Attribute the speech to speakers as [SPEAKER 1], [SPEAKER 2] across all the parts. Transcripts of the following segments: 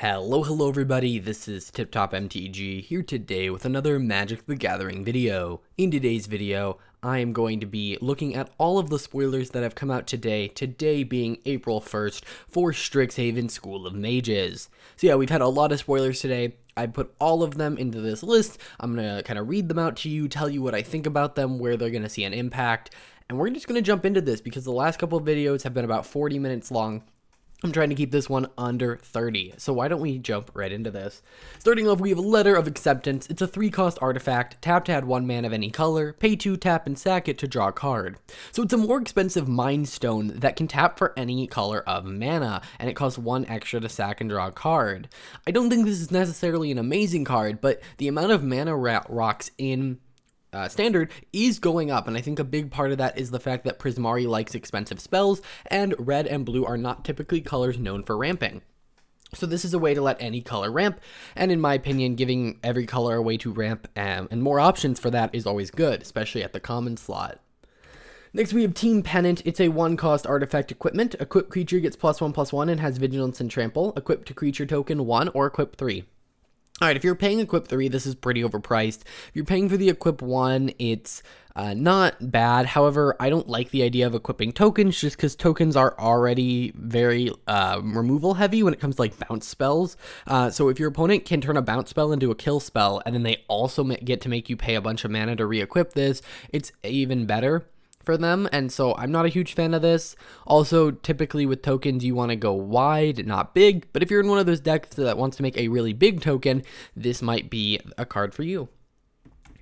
[SPEAKER 1] Hello everybody, this is Tip Top MTG here today with another Magic the Gathering video. In today's video, I am going to be looking at all of the spoilers that have come out today being April 1st for Strixhaven School of Mages. So yeah, we've had a lot of spoilers today. I put all of them into this list. I'm going to kind of read them out to you, tell you what I think about them, where they're going to see an impact, and we're just going to jump into this because the last couple of videos have been about 40 minutes long. I'm trying to keep this one under 30, so why don't we jump right into this. Starting off, we have Letter of Acceptance. It's a 3-cost artifact. Tap to add 1 mana of any color. Pay 2, tap, and sack it to draw a card. So it's a more expensive Mind Stone that can tap for any color of mana, and it costs 1 extra to sack and draw a card. I don't think this is necessarily an amazing card, but the amount of mana rocks in Standard is going up, and I think a big part of that is the fact that Prismari likes expensive spells, and red and blue are not typically colors known for ramping. So this is a way to let any color ramp, and in my opinion, giving every color a way to ramp and more options for that is always good, especially at the common slot. Next, we have Team Pennant. It's a 1-cost artifact equipment. Equipped creature gets +1/+1 and has Vigilance and Trample. Equipped to creature token 1 or equip 3. Alright, if you're paying Equip 3, this is pretty overpriced. If you're paying for the Equip 1, it's not bad. However, I don't like the idea of equipping tokens just because tokens are already very removal heavy when it comes to like bounce spells. So if your opponent can turn a bounce spell into a kill spell and then they also get to make you pay a bunch of mana to re-equip this, it's even better for them, and so I'm not a huge fan of this. Also, typically with tokens you want to go wide, not big, but if you're in one of those decks that wants to make a really big token, this might be a card for you.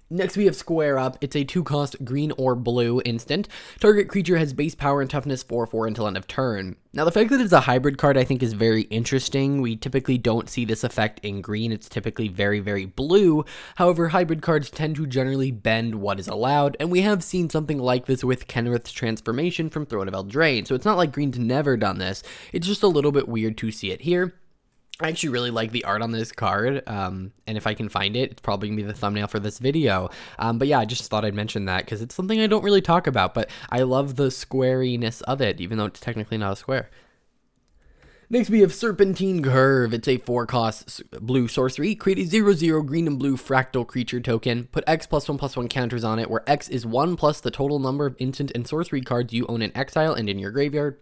[SPEAKER 1] Next, we have Square Up. It's a 2-cost green or blue instant. Target creature has base power and toughness 4/4 until end of turn. Now, the fact that it's a hybrid card I think is very interesting. We typically don't see this effect in green. It's typically very, very blue. However, hybrid cards tend to generally bend what is allowed, and we have seen something like this with Kenrith's transformation from Throne of Eldraine. So it's not like green's never done this. It's just a little bit weird to see it here. I actually really like the art on this card, and if I can find it, it's probably going to be the thumbnail for this video. But yeah, I just thought I'd mention that because it's something I don't really talk about, but I love the squariness of it, even though it's technically not a square. Next, we have Serpentine Curve. It's a 4-cost blue sorcery. Create a 0/0 green and blue fractal creature token. Put X +1/+1 counters on it, where X is 1 plus the total number of instant and sorcery cards you own in exile and in your graveyard.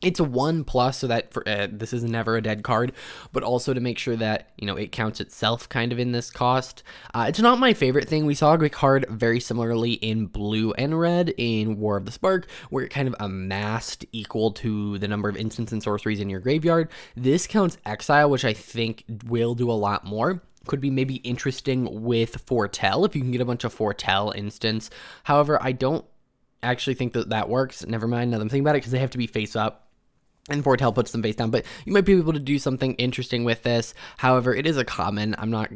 [SPEAKER 1] It's a 1+, so that this is never a dead card, but also to make sure that, you know, it counts itself kind of in this cost. It's not my favorite thing. We saw a card very similarly in blue and red in War of the Spark, where it kind of amassed equal to the number of instants and sorceries in your graveyard. This counts exile, which I think will do a lot more. Could be maybe interesting with Foretell, if you can get a bunch of Foretell instants. However, I don't actually think that works. Never mind, now that I'm thinking about it, because they have to be face up. And Foretell puts them face down, but you might be able to do something interesting with this. However, it is a common. I'm not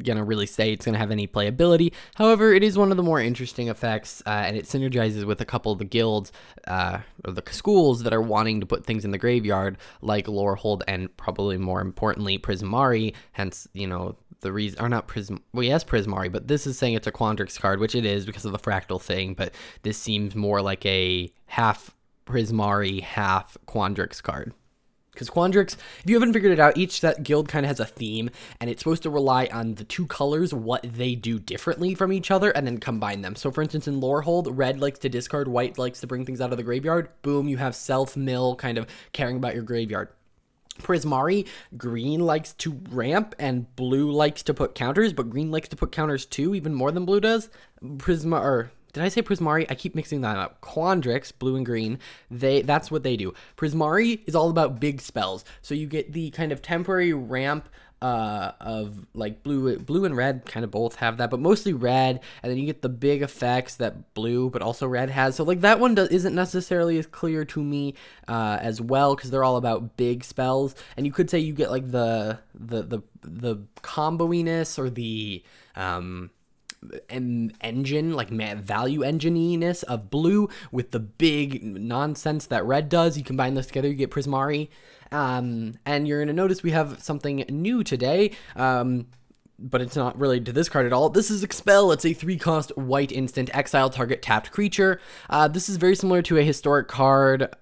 [SPEAKER 1] going to really say it's going to have any playability. However, it is one of the more interesting effects, and it synergizes with a couple of the guilds, or the schools that are wanting to put things in the graveyard, like Lorehold and probably more importantly, Prismari. Hence, you know, the reason, or not Prism, well, yes, Prismari, but this is saying it's a Quandrix card, which it is because of the fractal thing, but this seems more like a half Prismari, half Quandrix card. Because Quandrix, if you haven't figured it out, each set guild kind of has a theme, and it's supposed to rely on the 2 colors, what they do differently from each other, and then combine them. So for instance, in Lorehold, red likes to discard, white likes to bring things out of the graveyard. Boom, you have self-mill kind of caring about your graveyard. Prismari, green likes to ramp and blue likes to put counters, but green likes to put counters too, even more than blue does. Did I say Prismari? I keep mixing that up. Quandrix, blue and green, that's what they do. Prismari is all about big spells. So you get the kind of temporary ramp of like blue and red kind of both have that, but mostly red, and then you get the big effects that blue but also red has. So like that one isn't necessarily as clear to me as well, because they're all about big spells, and you could say you get like the comboiness or the engine, like value engine-iness of blue with the big nonsense that red does. You combine those together, you get Prismari. And you're going to notice we have something new today, but it's not related to this card at all. This is Expel. It's a 3-cost white instant, exile target tapped creature. This is very similar to a historic card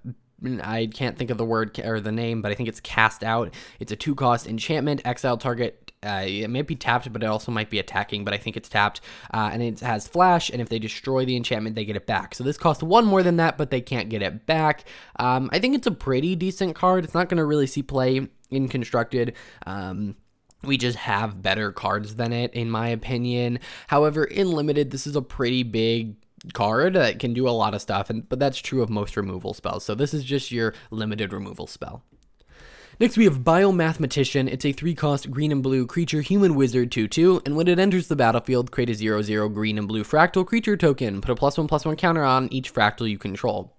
[SPEAKER 1] I can't think of the word or the name, but I think it's Cast Out. It's a 2-cost enchantment, exile target. It might be tapped, but it also might be attacking, but I think it's tapped. And it has flash, and if they destroy the enchantment, they get it back. So this costs 1 more than that, but they can't get it back. I think it's a pretty decent card. It's not going to really see play in Constructed. We just have better cards than it, in my opinion. However, in Limited, this is a pretty big card that can do a lot of stuff, but that's true of most removal spells. So this is just your limited removal spell. Next, we have Mathematician. It's a 3-cost green and blue creature, human wizard 2/2, and when it enters the battlefield, create a 0/0 green and blue fractal creature token. Put a +1/+1 counter on each fractal you control.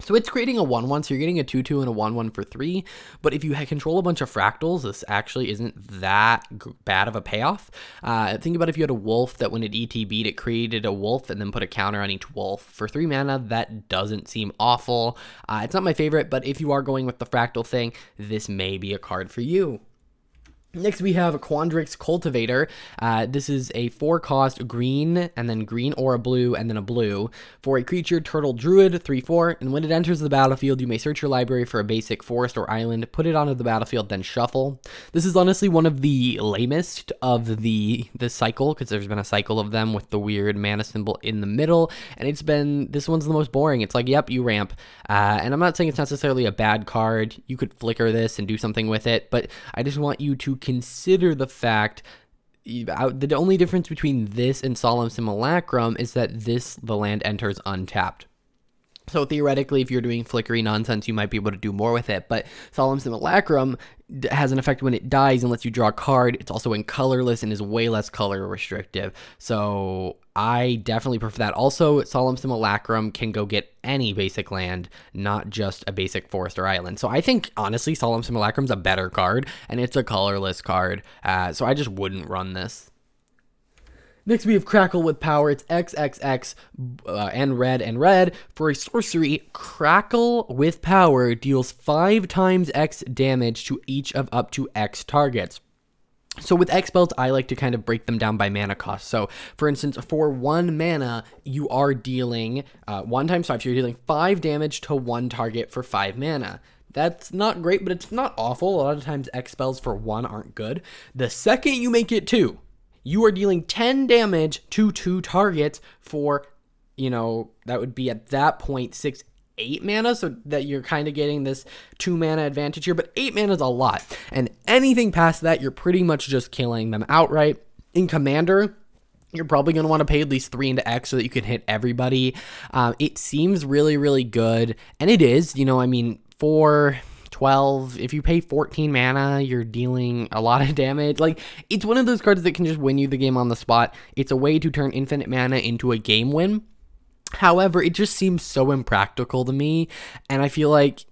[SPEAKER 1] So it's creating a 1/1, so you're getting a 2/2 and a 1/1 for 3, but if you control a bunch of fractals, this actually isn't that bad of a payoff. Think about if you had a wolf that when it ETB'd, it created a wolf and then put a counter on each wolf. For 3 mana, that doesn't seem awful. It's not my favorite, but if you are going with the fractal thing, this may be a card for you. Next, we have Quandrix Cultivator. This is a 4-cost green, and then green or a blue, and then a blue. For a creature, Turtle Druid, 3/4, and when it enters the battlefield, you may search your library for a basic forest or island, put it onto the battlefield, then shuffle. This is honestly one of the lamest of the cycle, because there's been a cycle of them with the weird mana symbol in the middle, and this one's the most boring. It's like, yep, you ramp. And I'm not saying it's necessarily a bad card. You could flicker this and do something with it, but I just want you to consider the fact the only difference between this and Solemn Simulacrum is that the land enters untapped. So theoretically, if you're doing flickery nonsense, you might be able to do more with it, but Solemn Simulacrum has an effect when it dies and lets you draw a card. It's also in colorless and is way less color restrictive. So I definitely prefer that. Also, Solemn Simulacrum can go get any basic land, not just a basic forest or island. So I think, honestly, Solemn Simulacrum's a better card, and it's a colorless card. So I just wouldn't run this. Next, we have Crackle with power. It's XXX and red. For a sorcery, Crackle with power deals 5 times X damage to each of up to X targets. So with X spells, I like to kind of break them down by mana cost. So for instance, for 1 mana, you are dealing 1 times 5, so you're dealing 5 damage to 1 target for 5 mana. That's not great, but it's not awful. A lot of times X spells for 1 aren't good. The second you make it 2, you are dealing 10 damage to 2 targets for, that would be at that point 8 mana, so that you're kind of getting this 2 mana advantage here, but 8 mana is a lot, and anything past that, you're pretty much just killing them outright. In Commander, you're probably going to want to pay at least 3 into X so that you can hit everybody. It seems really, really good, and it is, for 12, if you pay 14 mana, you're dealing a lot of damage. Like, it's one of those cards that can just win you the game on the spot. It's a way to turn infinite mana into a game win. However, it just seems so impractical to me, and I feel like,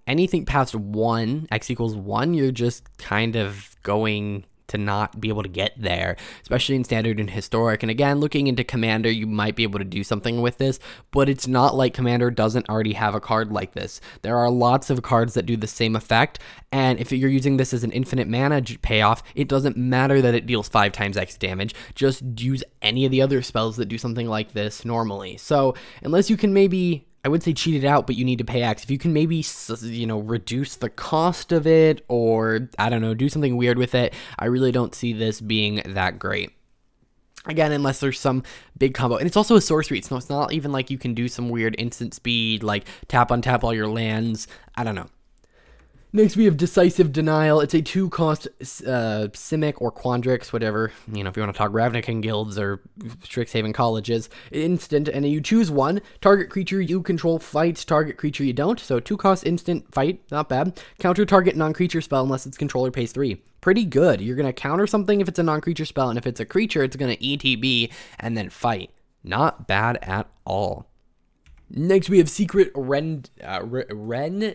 [SPEAKER 1] anything past 1, X equals 1, you're just kind of going to not be able to get there, especially in Standard and Historic. And again, looking into Commander, you might be able to do something with this, but it's not like Commander doesn't already have a card like this. There are lots of cards that do the same effect, and if you're using this as an infinite mana payoff, it doesn't matter that it deals 5 times X damage. Just use any of the other spells that do something like this normally. So unless you can maybe, I would say cheat it out, but you need to pay X. If you can maybe, reduce the cost of it, or, I don't know, do something weird with it, I really don't see this being that great. Again, unless there's some big combo. And it's also a sorcery, so it's not even like you can do some weird instant speed, like tap untap all your lands. I don't know. Next, we have Decisive Denial. It's a 2-cost Simic or Quandrix, whatever, if you want to talk Ravnican guilds or Strixhaven colleges. Instant, and you choose 1. Target creature you control fights target creature you don't. So 2-cost instant fight, not bad. Counter target non-creature spell unless its controller pays 3. Pretty good. You're going to counter something if it's a non-creature spell, and if it's a creature, it's going to ETB and then fight. Not bad at all. Next, we have Secret Rendivis.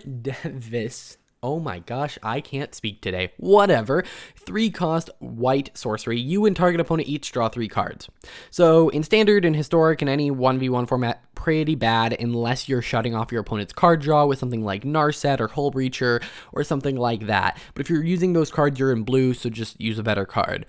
[SPEAKER 1] Oh my gosh, I can't speak today. Whatever. 3-cost white sorcery. You and target opponent each draw 3 cards. So in Standard and Historic and any 1v1 format, pretty bad unless you're shutting off your opponent's card draw with something like Narset or Hullbreacher or something like that. But if you're using those cards, you're in blue, so just use a better card.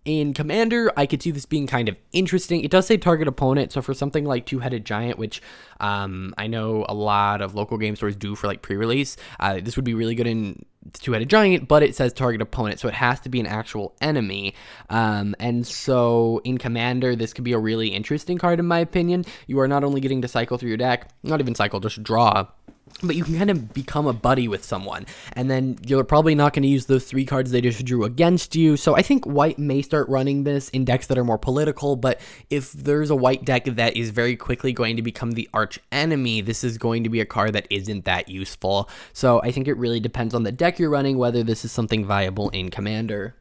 [SPEAKER 1] In Commander, I could see this being kind of interesting. It does say target opponent, so for something like Two-Headed Giant, which I know a lot of local game stores do for like pre-release, this would be really good in Two-Headed Giant, but it says target opponent, so it has to be an actual enemy. And so in Commander, this could be a really interesting card in my opinion. You are not only getting to cycle through your deck, not even cycle, just draw, but you can kind of become a buddy with someone, and then you're probably not going to use those 3 cards they just drew against you. So I think white may start running this in decks that are more political, but if there's a white deck that is very quickly going to become the arch enemy, this is going to be a card that isn't that useful. So I think it really depends on the deck you're running, whether this is something viable in Commander.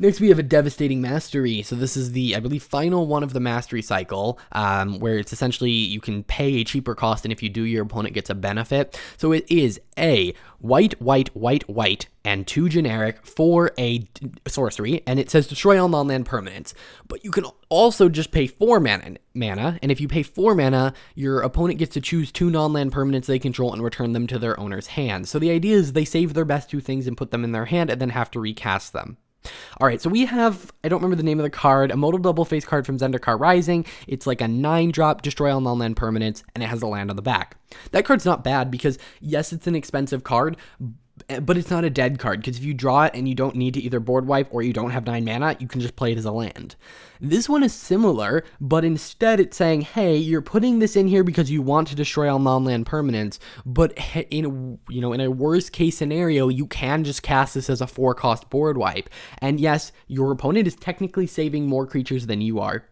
[SPEAKER 1] Next, we have a Devastating Mastery. So this is the, I believe, final one of the Mastery cycle, where it's essentially you can pay a cheaper cost, and if you do, your opponent gets a benefit. So it is a white, and 2 generic for a sorcery, and it says destroy all non-land permanents. But you can also just pay 4 mana, and if you pay 4 mana, your opponent gets to choose 2 non-land permanents they control and return them to their owner's hand. So the idea is they save their best 2 things and put them in their hand, and then have to recast them. Alright, so we have, I don't remember the name of the card, a modal double face card from Zendikar Rising. It's like a 9-drop, destroy all non-land permanents, and it has a land on the back. That card's not bad because, yes, it's an expensive card, but it's not a dead card, because if you draw it and you don't need to either board wipe or you don't have 9 mana, you can just play it as a land. This one is similar, but instead it's saying, hey, you're putting this in here because you want to destroy all non-land permanents, but in a worst case scenario, you can just cast this as a 4-cost board wipe. And yes, your opponent is technically saving more creatures than you are.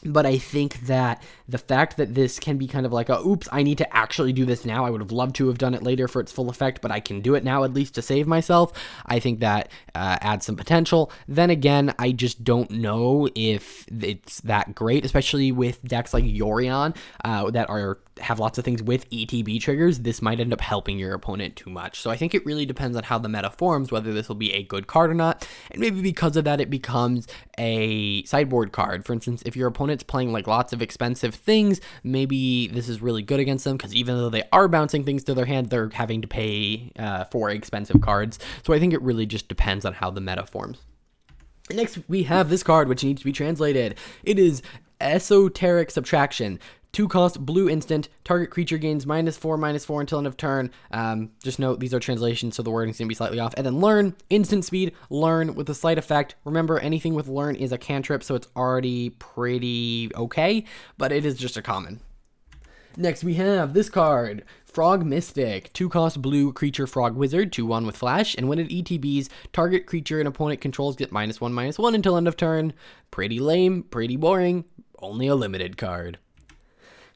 [SPEAKER 1] But I think that the fact that this can be kind of like oops, I need to actually do this now. I would have loved to have done it later for its full effect, but I can do it now at least to save myself. I think that adds some potential. Then again, I just don't know if it's that great, especially with decks like Yorion that have lots of things with ETB triggers. This might end up helping your opponent too much. So I think it really depends on how the meta forms, whether this will be a good card or not. And maybe because of that, it becomes a sideboard card. For instance, if your opponent's playing like lots of expensive things, maybe this is really good against them, because even though they are bouncing things to their hand, they're having to pay for expensive cards. So I think it really just depends on how the meta forms. Next, we have this card, which needs to be translated. It is Esoteric Subtraction. 2-cost, blue instant, target creature gains -4/-4 until end of turn. Just note, these are translations, so the wording's going to be slightly off. And then learn, instant speed, learn with a slight effect. Remember, anything with learn is a cantrip, so it's already pretty okay, but it is just a common. Next, we have this card, Frog Mystic, 2-cost blue creature frog wizard, 2/1 with flash, and when it ETBs, target creature an opponent controls get -1/-1 until end of turn. Pretty lame, pretty boring, only a limited card.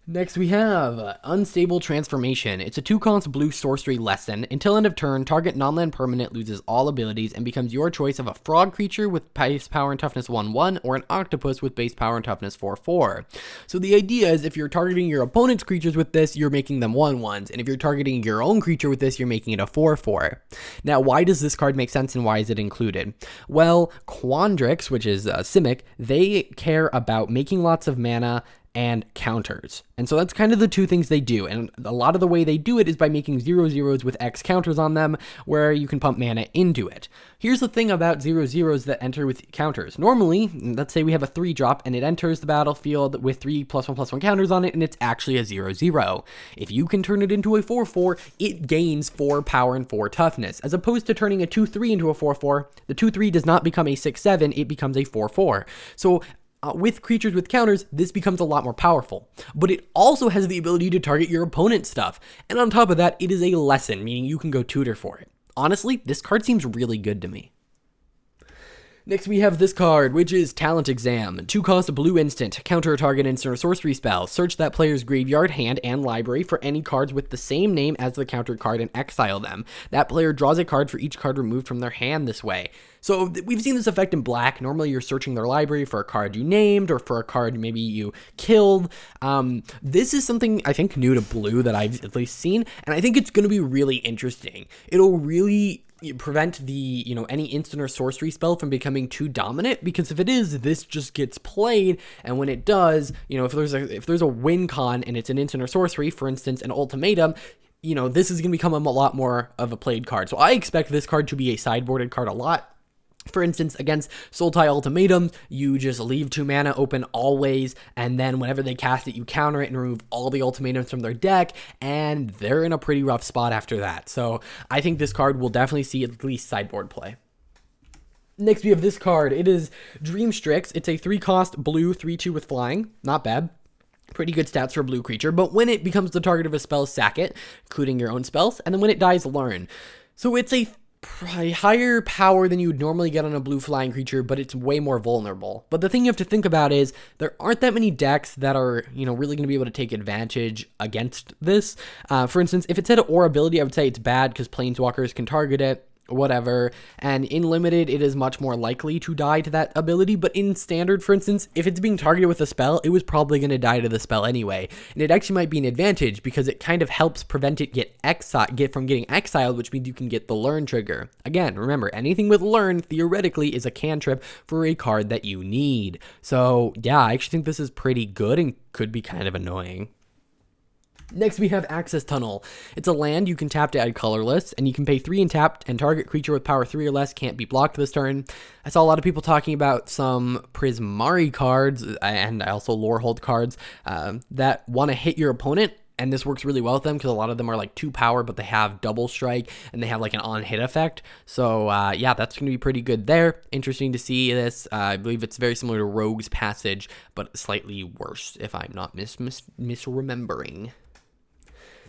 [SPEAKER 1] Next we have Unstable Transformation. It's a 2-cost blue sorcery lesson. Until end of turn, target non-land permanent loses all abilities and becomes your choice of a frog creature with base power and toughness 1/1 or an octopus with base power and toughness 4/4. So the idea is if you're targeting your opponent's creatures with this, you're making them 1/1s, and if you're targeting your own creature with this, you're making it a 4/4. Now, why does this card make sense and why is it included? Well, Quandrix, which is Simic, they care about making lots of mana and counters. And so that's kind of the 2 things they do. And a lot of the way they do it is by making 0/0s with X counters on them, where you can pump mana into it. Here's the thing about 0/0s that enter with counters. Normally, let's say we have a 3-drop and it enters the battlefield with 3+1/+1 counters on it, and it's actually a 0/0. If you can turn it into a 4/4, it gains 4 power and 4 toughness. As opposed to turning a 2/3 into a 4/4, the 2/3 does not become a 6/7, it becomes a 4/4. So with creatures with counters, this becomes a lot more powerful. But it also has the ability to target your opponent's stuff. And on top of that, it is a lesson, meaning you can go tutor for it. Honestly, this card seems really good to me. Next we have this card, which is Talent Exam. 2-cost blue instant, counter a target instant or sorcery spell. Search that player's graveyard, hand, and library for any cards with the same name as the countered card and exile them. That player draws a card for each card removed from their hand this way. So we've seen this effect in black. Normally you're searching their library for a card you named or for a card maybe you killed. This is something I think new to blue that I've at least seen, and I think it's going to be really interesting. It'll really prevent the, any instant or sorcery spell from becoming too dominant, because if it is, this just gets played, and when it does, if there's a win con and it's an instant or sorcery, for instance, an ultimatum, this is going to become a lot more of a played card. So I expect this card to be a sideboarded card a lot. For instance, against Sultai Ultimatums, you just leave 2 mana open always, and then whenever they cast it, you counter it and remove all the ultimatums from their deck, and they're in a pretty rough spot after that. So I think this card will definitely see at least sideboard play. Next, we have this card. It is Dream Strix. It's a 3-cost blue 3/2 with flying. Not bad. Pretty good stats for a blue creature, but when it becomes the target of a spell, sack it, including your own spells, and then when it dies, learn. So it's a higher power than you would normally get on a blue flying creature, but it's way more vulnerable. But the thing you have to think about is there aren't that many decks that are, really going to be able to take advantage against this. For instance, if it said Aura ability, I would say it's bad because planeswalkers can target it, whatever, and in limited it is much more likely to die to that ability, but in standard, for instance, if it's being targeted with a spell, it was probably going to die to the spell anyway, and it actually might be an advantage because it kind of helps prevent it get from getting exiled, which means you can get the learn trigger. Again, remember, anything with learn theoretically is a cantrip for a card that you need. So yeah, I actually think this is pretty good and could be kind of annoying. Next, we have Access Tunnel. It's a land you can tap to add colorless, and you can pay 3 and tap, and target creature with power 3 or less can't be blocked this turn. I saw a lot of people talking about some Prismari cards, and also Lorehold cards, that want to hit your opponent, and this works really well with them because a lot of them are like 2 power, but they have double strike, and they have like an on-hit effect. So yeah, that's going to be pretty good there. Interesting to see this. I believe it's very similar to Rogue's Passage, but slightly worse, if I'm not misremembering.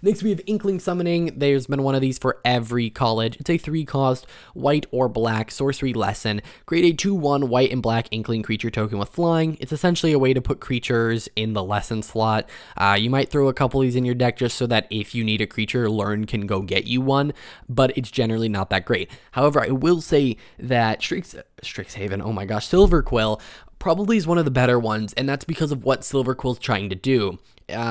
[SPEAKER 1] Next, we have Inkling Summoning. There's been one of these for every college. It's a 3-cost, white or black, sorcery lesson. Create a 2/1 white and black Inkling creature token with flying. It's essentially a way to put creatures in the lesson slot. You might throw a couple of these in your deck just so that if you need a creature, Learn can go get you one, but it's generally not that great. However, I will say that Strixhaven, oh my gosh, Silverquill probably is one of the better ones, and that's because of what Silverquill's trying to do.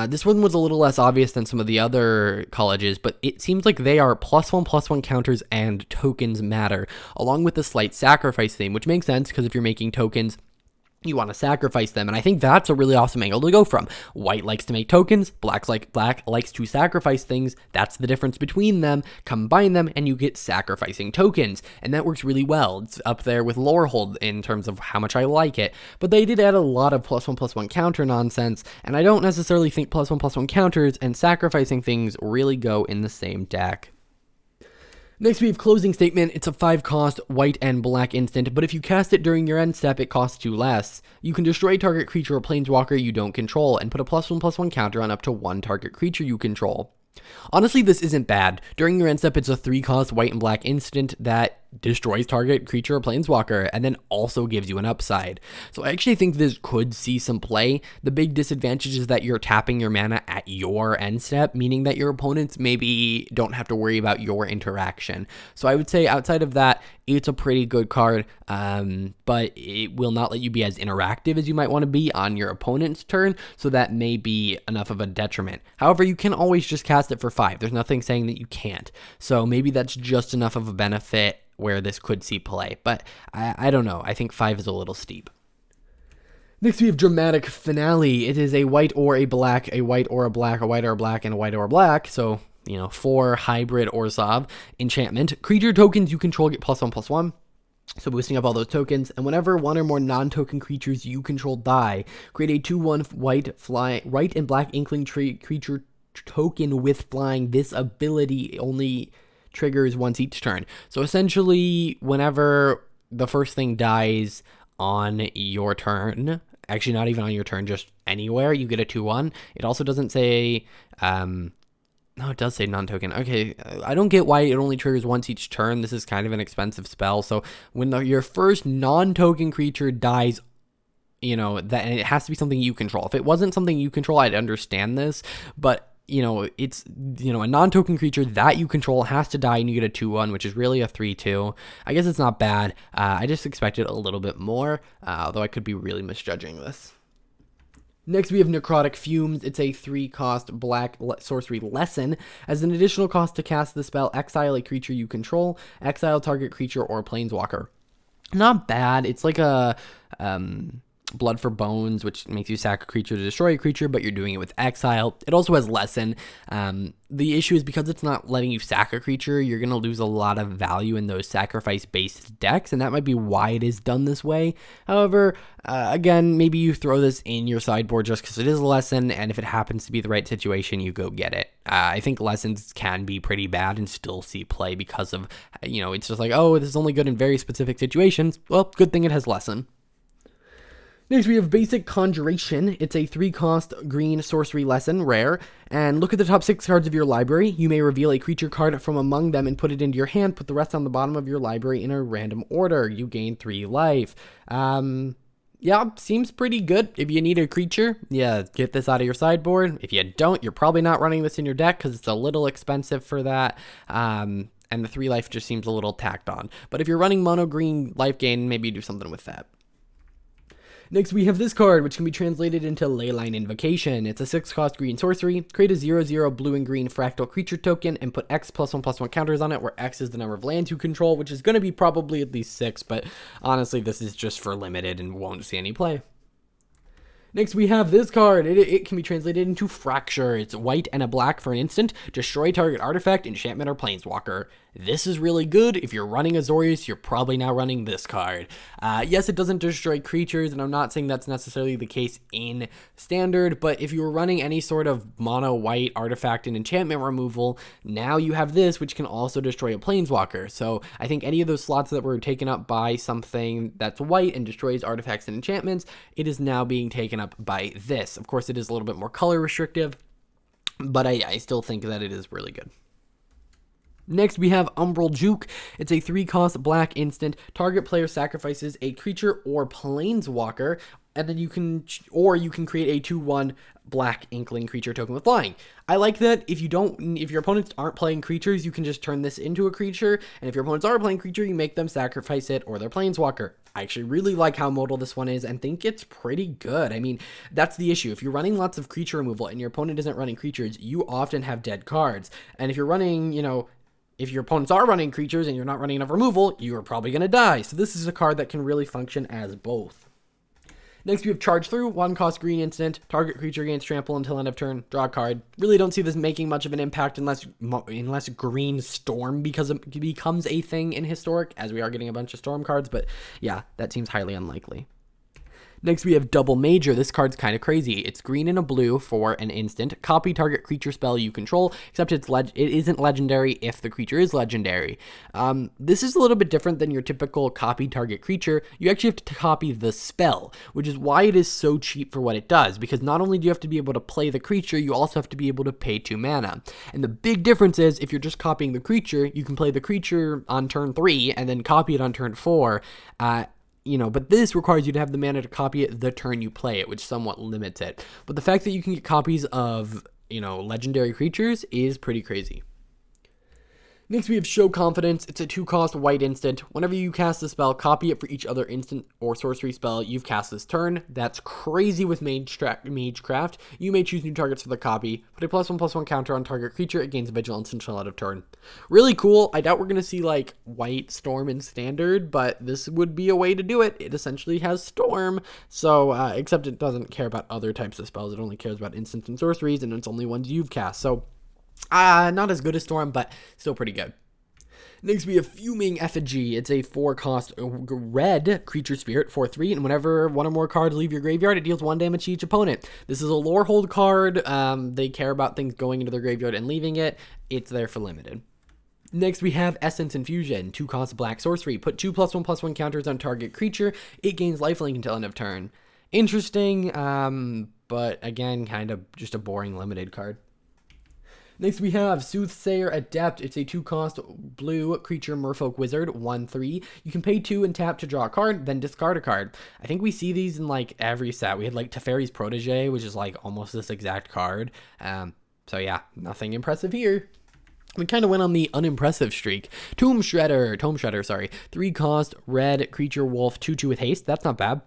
[SPEAKER 1] This one was a little less obvious than some of the other colleges, but it seems like they are +1/+1 counters and tokens matter, along with the slight sacrifice theme, which makes sense because if you're making tokens, you want to sacrifice them, and I think that's a really awesome angle to go from. White likes to make tokens, black likes to sacrifice things. That's the difference between them. Combine them, and you get sacrificing tokens, and that works really well. It's up there with Lorehold in terms of how much I like it, but they did add a lot of +1/+1 counter nonsense, and I don't necessarily think +1/+1 counters and sacrificing things really go in the same deck. Next, we have Closing Statement. It's a 5-cost white and black instant, but if you cast it during your end step, it costs 2 less. You can destroy target creature or planeswalker you don't control, and put a +1/+1 counter on up to 1 target creature you control. Honestly, this isn't bad. During your end step, it's a 3-cost white and black instant that destroys target creature or planeswalker, and then also gives you an upside. So I actually think this could see some play. The big disadvantage is that you're tapping your mana at your end step, meaning that your opponents maybe don't have to worry about your interaction. So I would say outside of that, it's a pretty good card, but it will not let you be as interactive as you might want to be on your opponent's turn, so that may be enough of a detriment. However, you can always just cast it for 5. There's nothing saying that you can't. So maybe that's just enough of a benefit where this could see play, but I don't know. I think 5 is a little steep. Next, we have Dramatic Finale. It is a white or a black, a white or a black, a white or a black, and a white or a black. So, 4 hybrid Orzhov enchantment. Creature tokens you control get +1/+1. So boosting up all those tokens, and whenever 1 or more non-token creatures you control die, create a 2/1 white and black Inkling creature token with flying. This ability only triggers once each turn. So essentially, whenever the first thing dies on your turn, actually not even on your turn, just anywhere, you get a 2/1. It also doesn't say, no, it does say non-token. Okay, I don't get why it only triggers once each turn. This is kind of an expensive spell. So when your first non-token creature dies, that, and it has to be something you control. If it wasn't something you control, I'd understand this, but it's, a non-token creature that you control has to die and you get a 2/1, which is really a 3/2. I guess it's not bad. I just expected a little bit more, although I could be really misjudging this. Next, we have Necrotic Fumes. It's a 3-cost black sorcery lesson. As an additional cost to cast the spell, exile a creature you control, exile target creature or planeswalker. Not bad. It's like a Blood for Bones, which makes you sack a creature to destroy a creature, but you're doing it with exile. It also has Lesson. The issue is because it's not letting you sack a creature, you're going to lose a lot of value in those sacrifice-based decks, and that might be why it is done this way. However, again, maybe you throw this in your sideboard just because it is a Lesson, and if it happens to be the right situation, you go get it. I think Lessons can be pretty bad and still see play because of, it's just like, oh, this is only good in very specific situations. Well, good thing it has Lesson. Next, we have basic Conjuration. It's a 3-cost green sorcery lesson, rare. And look at the top 6 cards of your library. You may reveal a creature card from among them and put it into your hand. Put the rest on the bottom of your library in a random order. You gain 3 life. Yeah, seems pretty good. If you need a creature, yeah, get this out of your sideboard. If you don't, you're probably not running this in your deck because it's a little expensive for that. And the 3 life just seems a little tacked on. But if you're running mono green life gain, maybe you do something with that. Next, we have this card, which can be translated into Leyline Invocation. It's a 6-cost green sorcery. Create a 0/0 blue and green fractal creature token and put X +1/+1 counters on it, where X is the number of lands you control, which is going to be probably at least 6, but honestly, this is just for limited and won't see any play. Next, we have this card. It can be translated into Fracture. It's white and a black for an instant. Destroy target artifact, enchantment, or planeswalker. This is really good. If you're running Azorius, you're probably now running this card. Yes, it doesn't destroy creatures, and I'm not saying that's necessarily the case in Standard, but if you were running any sort of mono white artifact and enchantment removal, now you have this, which can also destroy a planeswalker. So I think any of those slots that were taken up by something that's white and destroys artifacts and enchantments, it is now being taken up by this. Of course, it is a little bit more color restrictive, but I still think that it is really good. Next, we have Umbral Juke. It's a 3-cost black instant. Target player sacrifices a creature or planeswalker, and then you can create a 2/1 black inkling creature token with flying. I like that. If your opponents aren't playing creatures, you can just turn this into a creature, and if your opponents are playing creature, you make them sacrifice it or their planeswalker. I actually really like how modal this one is and think it's pretty good. I mean, that's the issue. If you're running lots of creature removal and your opponent isn't running creatures, you often have dead cards. And if you're running, if your opponents are running creatures and you're not running enough removal, you are probably going to die. So this is a card that can really function as both. Next, we have Charge Through, 1-cost green instant. Target creature gains trample until end of turn. Draw a card. Really don't see this making much of an impact unless Green Storm becomes a thing in Historic, as we are getting a bunch of Storm cards. But yeah, that seems highly unlikely. Next, we have Double Major. This card's kind of crazy. It's green and a blue for an instant. Copy target creature spell you control, except it isn't legendary if the creature is legendary. This is a little bit different than your typical copy target creature. You actually have to copy the spell, which is why it is so cheap for what it does, because not only do you have to be able to play the creature, you also have to be able to pay 2 mana. And the big difference is, if you're just copying the creature, you can play the creature on turn 3 and then copy it on turn 4. But this requires you to have the mana to copy it the turn you play it, which somewhat limits it. But the fact that you can get copies of, legendary creatures is pretty crazy. Next, we have Show Confidence. It's a 2-cost white instant. Whenever you cast a spell, copy it for each other instant or sorcery spell you've cast this turn. That's crazy with Magecraft. You may choose new targets for the copy. Put a +1/+1 counter on target creature. It gains vigilance until end of turn. Really cool. I doubt we're going to see white Storm in Standard, but this would be a way to do it. It essentially has Storm, so except it doesn't care about other types of spells. It only cares about instants and sorceries, and it's only ones you've cast. So not as good as Storm, but still pretty good. Next, we have Fuming Effigy. It's a 4-cost red creature spirit for 3, and whenever one or more cards leave your graveyard, it deals 1 damage to each opponent. This is a lore hold card. They care about things going into their graveyard and leaving it. It's there for limited. Next, we have Essence Infusion, 2-cost black sorcery. Put 2 +1/+1 counters on target creature. It gains lifelink until end of turn. Interesting, but again, kind of just a boring limited card. Next, we have Soothsayer Adept. It's a 2-cost blue creature merfolk wizard, 1/3. You can pay 2 and tap to draw a card, then discard a card. I think we see these in every set. We had Teferi's Protege, which is almost this exact card. So yeah, nothing impressive here. We kind of went on the unimpressive streak. Tome Shredder, 3-cost red creature wolf, 2/2 with haste. That's not bad.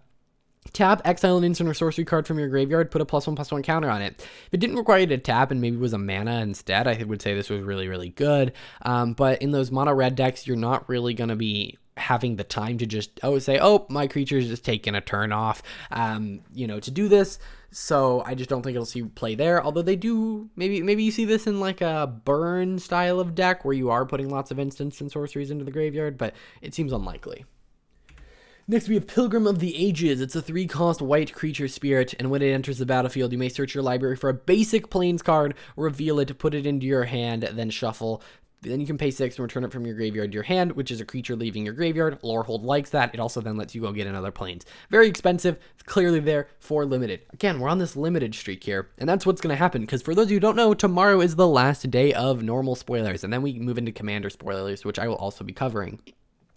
[SPEAKER 1] Tap, exile an instant or sorcery card from your graveyard, put a +1/+1 counter on it. If it didn't require you to tap and maybe was a mana instead, I would say this was really, really good. But in those mono red decks, you're not really going to be having the time to just say, oh, my creature is just taking a turn off, to do this. So I just don't think it'll see play there. Although they do, maybe you see this in like a burn style of deck where you are putting lots of instants and sorceries into the graveyard, but it seems unlikely. Next, we have Pilgrim of the Ages. It's a 3-cost white creature spirit, and when it enters the battlefield, you may search your library for a basic plains card, reveal it, put it into your hand, then shuffle. Then you can pay 6 and return it from your graveyard to your hand, which is a creature leaving your graveyard. Lorehold likes that. It also then lets you go get another plains. Very expensive. It's clearly there for limited. Again, we're on this limited streak here, and that's what's going to happen, because for those of you who don't know, tomorrow is the last day of normal spoilers, and then we move into commander spoilers, which I will also be covering.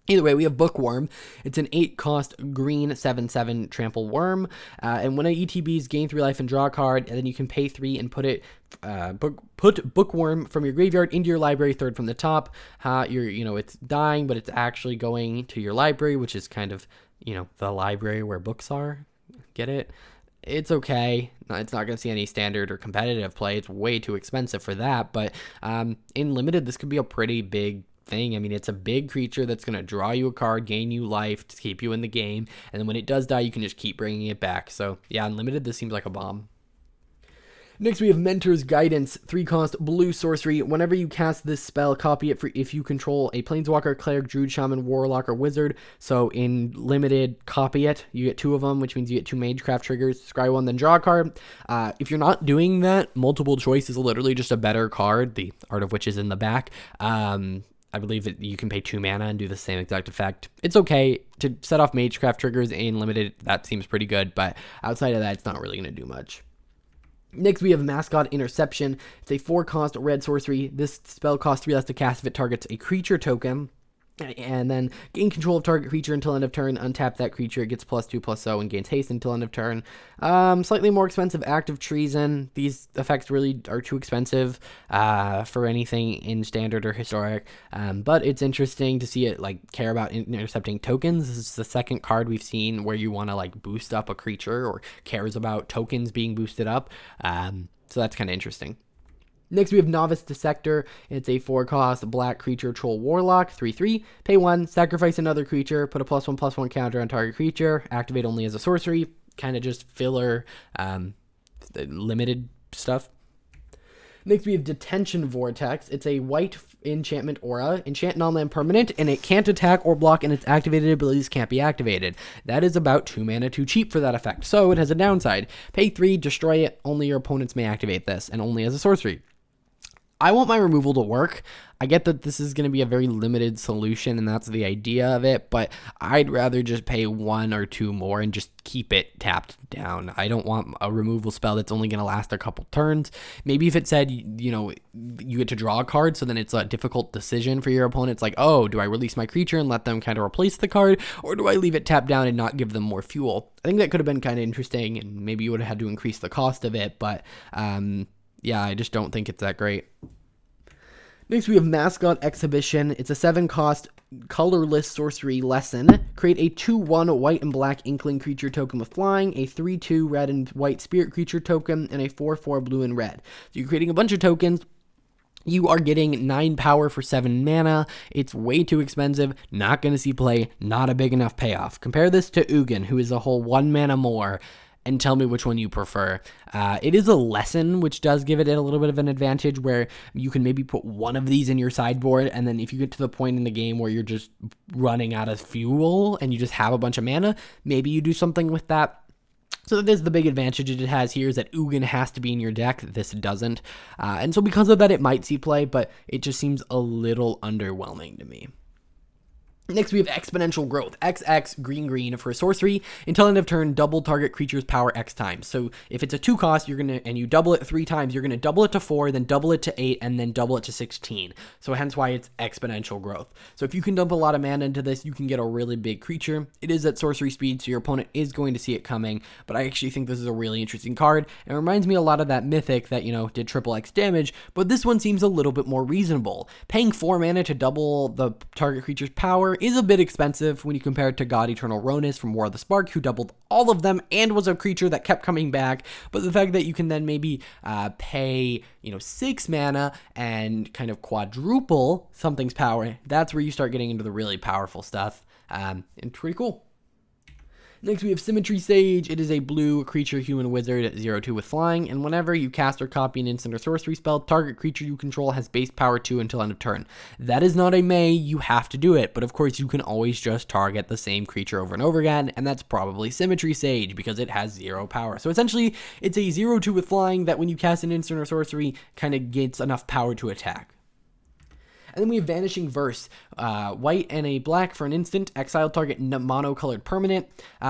[SPEAKER 1] Either way, we have Bookworm. It's an 8-cost green 7/7 trample worm. And when an ETBs gain 3 life and draw a card, and then you can pay 3 and put Bookworm from your graveyard into your library, third from the top. It's dying, but it's actually going to your library, which is kind of, the library where books are. Get it? It's okay. It's not going to see any standard or competitive play. It's way too expensive for that. But in limited, this could be a pretty big thing. I mean, it's a big creature that's going to draw you a card, gain you life to keep you in the game, and then when it does die, you can just keep bringing it back. So yeah, unlimited, this seems like a bomb. Next, we have Mentor's Guidance, 3-cost blue sorcery. Whenever you cast this spell, copy it for if you control a planeswalker, cleric, druid, shaman, warlock, or wizard. So in limited, copy it. You get 2 of them, which means you get 2 magecraft triggers. Scry 1, then draw a card. If you're not doing that, multiple choice is literally just a better card, the Art of Which is in the back. I believe that you can pay 2 mana and do the same exact effect. It's okay to set off magecraft triggers in limited. That seems pretty good, but outside of that, it's not really going to do much. Next, we have Mascot Interception. It's a 4-cost red sorcery. This spell costs 3 less to cast if it targets a creature token. And then gain control of target creature until end of turn. Untap that creature. It gets +2/+0 and gains haste until end of turn. Slightly more expensive, Act of Treason. These effects really are too expensive for anything in standard or historic. But it's interesting to see it care about intercepting tokens. This is the second card we've seen where you want to boost up a creature or cares about tokens being boosted up. So that's kind of interesting. Next, we have Novice Deceptor. It's a 4-cost black creature troll warlock, 3/3. Pay 1, sacrifice another creature, put a +1/+1 counter on target creature, activate only as a sorcery. Kind of just filler, limited stuff. Next, we have Detention Vortex. It's a white enchantment aura, enchant non-land permanent, and it can't attack or block, and its activated abilities can't be activated. That is about 2 mana too cheap for that effect, so it has a downside. Pay 3, destroy it, only your opponents may activate this, and only as a sorcery. I want my removal to work. I get that this is going to be a very limited solution, and that's the idea of it, but I'd rather just pay 1 or 2 more and just keep it tapped down. I don't want a removal spell that's only going to last a couple turns. Maybe if it said, you get to draw a card, so then it's a difficult decision for your opponent. It's like, oh, do I release my creature and let them kind of replace the card, or do I leave it tapped down and not give them more fuel? I think that could have been kind of interesting, and maybe you would have had to increase the cost of it, but yeah, I just don't think it's that great. Next, we have Mascot Exhibition. It's a 7-cost colorless sorcery lesson. Create a 2/1 white and black inkling creature token with flying, a 3/2 red and white spirit creature token, and a 4/4 blue and red. So you're creating a bunch of tokens. You are getting 9 power for 7 mana. It's way too expensive. Not going to see play. Not a big enough payoff. Compare this to Ugin, who is a whole 1 mana more, and tell me which one you prefer. It is a lesson, which does give it a little bit of an advantage where you can maybe put one of these in your sideboard, and then if you get to the point in the game where you're just running out of fuel and you just have a bunch of mana, maybe you do something with that. So that is the big advantage it has here, is that Ugin has to be in your deck. This doesn't. And so because of that, it might see play, but it just seems a little underwhelming to me. Next, we have Exponential Growth. XX, green, for a sorcery. Until end of turn, double target creature's power X times. So if it's a 2-cost, and you double it 3 times, you're going to double it to 4, then double it to 8, and then double it to 16. So hence why it's Exponential Growth. So if you can dump a lot of mana into this, you can get a really big creature. It is at sorcery speed, so your opponent is going to see it coming, but I actually think this is a really interesting card. It reminds me a lot of that Mythic that, did triple X damage, but this one seems a little bit more reasonable. Paying 4 mana to double the target creature's power is a bit expensive when you compare it to God Eternal Ronus from War of the Spark, who doubled all of them and was a creature that kept coming back. But the fact that you can then maybe pay 6 mana and kind of quadruple something's power, that's where you start getting into the really powerful stuff. And pretty cool. Next, we have Symmetry Sage. It is a blue creature human wizard at 0/2 with flying, and whenever you cast or copy an instant or sorcery spell, target creature you control has base power 2 until end of turn. That is not a may, you have to do it, but of course you can always just target the same creature over and over again, and that's probably Symmetry Sage because it has 0 power. So essentially, it's a 0/2 with flying that when you cast an instant or sorcery, kind of gets enough power to attack. And then we have Vanishing Verse, white and a black for an instant, exile target mono-colored permanent.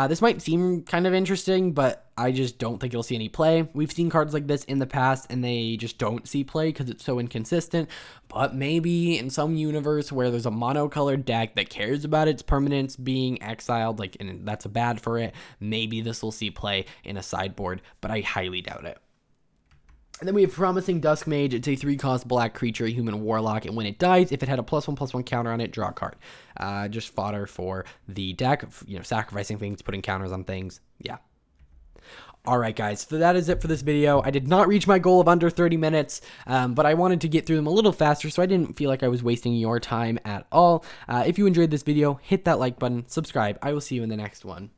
[SPEAKER 1] This might seem kind of interesting, but I just don't think you'll see any play. We've seen cards like this in the past, and they just don't see play because it's so inconsistent. But maybe in some universe where there's a mono-colored deck that cares about its permanents being exiled, and that's a bad for it, maybe this will see play in a sideboard, but I highly doubt it. And then we have Promising Dusk Mage. It's a 3-cost black creature, human warlock, and when it dies, if it had a +1/+1 counter on it, draw a card. Just fodder for the deck, sacrificing things, putting counters on things. Yeah. Alright guys, so that is it for this video. I did not reach my goal of under 30 minutes, but I wanted to get through them a little faster, so I didn't feel like I was wasting your time at all. If you enjoyed this video, hit that like button, subscribe. I will see you in the next one.